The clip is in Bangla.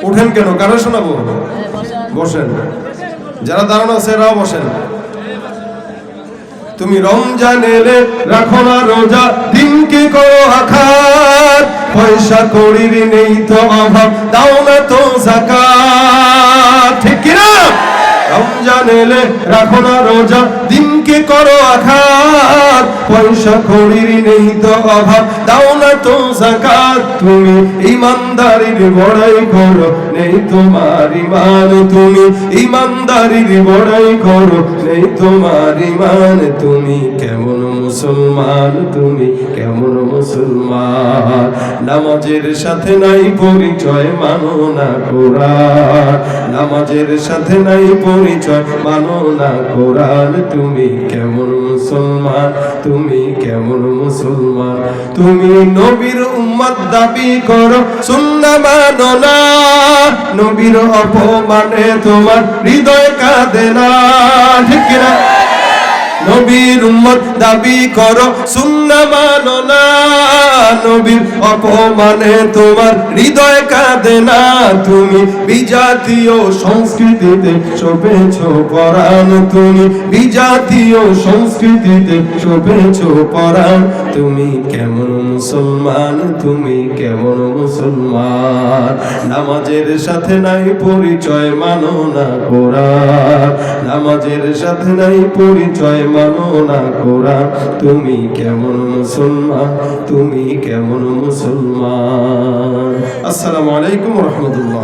উঠেন কেন? কারো শোনাবো? বসেন। যারা দাঁড়ানো আছে এরাও বসেন। তুমি রমজান এলে রাখো না রোজা, দিনকে করো আখাত, পয়সা কড়ির নেই তো অভাব, দাও না তো যাকাত। ঠিক কিনা? রমজান এলে রাখো না রোজা, দিনকে করো আঘাত, পয়সা কড়ির নেই তো অভাব, দাও না তো যাকাত। তুমি ইমানদারির বড়াই করো, নেই তোমার ইমান। তুমি ইমানদারির বড়াই করো, নেই তোমার ইমান। তুমি কেমন মুসলমান? তুমি কেমন মুসলমান? নামাজের সাথে নাই পরিচয়, মানো না কোরআন। নামাজের সাথে নাই পরিচয়, মানো না কোরআন। তুমি কেমন মুসলমান? তুমি কেমন মুসলমান? তুমি নবীর উম্মত দাবি করো, সুন্নাহ মানো না। নবীর অপমানে তোমার হৃদয় কাঁদে না। ঠিক কিনা? নবীর উম্মত দাবি করো, সুন্নাহ মানো না। নবীর অপমানে তোমার হৃদয় কাঁদে না। তুমি বিজাতীয় সংস্কৃতিতে শোভেছো পরাণ। তুমি বিজাতীয় সংস্কৃতিতে শোভেছো পরাণ। তুমি কেমন মুসলমান? তুমি কেমন মুসলমান? নামাজের সাথে নাই পরিচয়, মানো না কোরআন। নামাজের সাথে নাই পরিচয়, মানো না কোরআন। তুমি কেমন মুসলমান? তুমি কেমন মুসলমান? আসসালামু আলাইকুম ওয়া রাহমাতুল্লাহ।